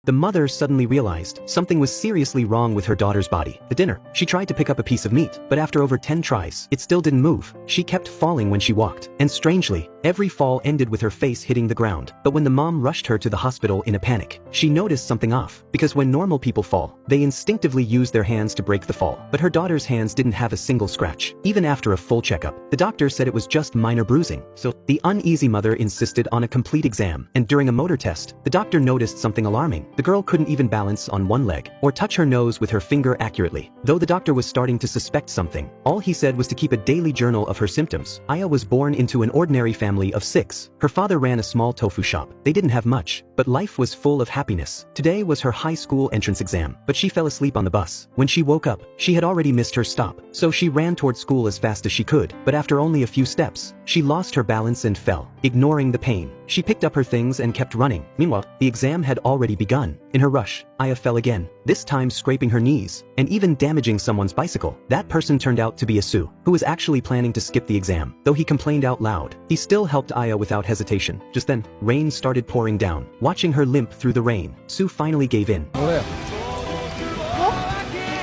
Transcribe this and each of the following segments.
The mother suddenly realized something was seriously wrong with her daughter's body. The dinner. She tried to pick up a piece of meat, but after over 10 tries, it still didn't move. She kept falling when she walked. And strangely, every fall ended with her face hitting the ground. But when the mom rushed her to the hospital in a panic, she noticed something off. Because when normal people fall, they instinctively use their hands to break the fall. But her daughter's hands didn't have a single scratch. Even after a full checkup, the doctor said it was just minor bruising. So, the uneasy mother insisted on a complete exam. And during a motor test, the doctor noticed something alarming. The girl couldn't even balance on one leg, or touch her nose with her finger accurately. Though the doctor was starting to suspect something, all he said was to keep a daily journal of her symptoms. Aya was born into an ordinary family of 6. Her father ran a small tofu shop. They didn't have much, but life was full of happiness. Today was her high school entrance exam, but she fell asleep on the bus. When she woke up, she had already missed her stop, so she ran toward school as fast as she could, but after only a few steps, she lost her balance and fell, ignoring the pain. She picked up her things and kept running. Meanwhile, the exam had already begun. In her rush, Aya fell again, this time scraping her knees, and even damaging someone's bicycle. That person turned out to be Asu, who was actually planning to skip the exam. Though he complained out loud, he still helped Aya without hesitation. Just then, rain started pouring down. Watching her limp through the rain, Su finally gave in.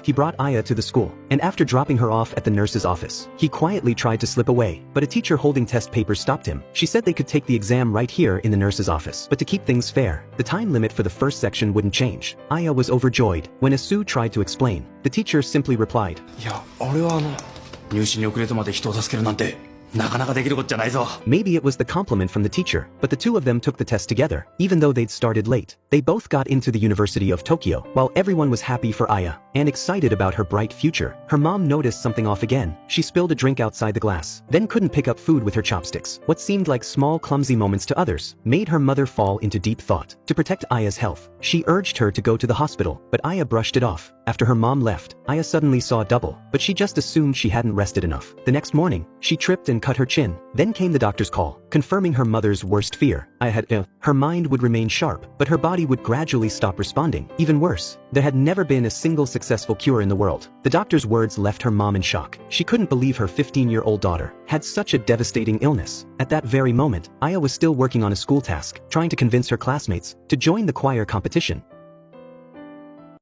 He brought Aya to the school, and after dropping her off at the nurse's office, he quietly tried to slip away, but a teacher holding test papers stopped him. She said they could take the exam right here in the nurse's office, but to keep things fair, the time limit for the first section wouldn't change. Aya was overjoyed. When Asu tried to explain, the teacher simply replied, Maybe it was the compliment from the teacher, but the two of them took the test together, even though they'd started late. They both got into the University of Tokyo, while everyone was happy for Aya, and excited about her bright future. Her mom noticed something off again. She spilled a drink outside the glass, then couldn't pick up food with her chopsticks. What seemed like small clumsy moments to others, made her mother fall into deep thought. To protect Aya's health, she urged her to go to the hospital, but Aya brushed it off. After her mom left, Aya suddenly saw double, but she just assumed she hadn't rested enough. The next morning, she tripped and cut her chin. Then came the doctor's call, confirming her mother's worst fear. Her mind would remain sharp, but her body would gradually stop responding. Even worse, there had never been a single successful cure in the world. The doctor's words left her mom in shock. She couldn't believe her 15-year-old daughter had such a devastating illness. At that very moment, Aya was still working on a school task, trying to convince her classmates to join the choir competition.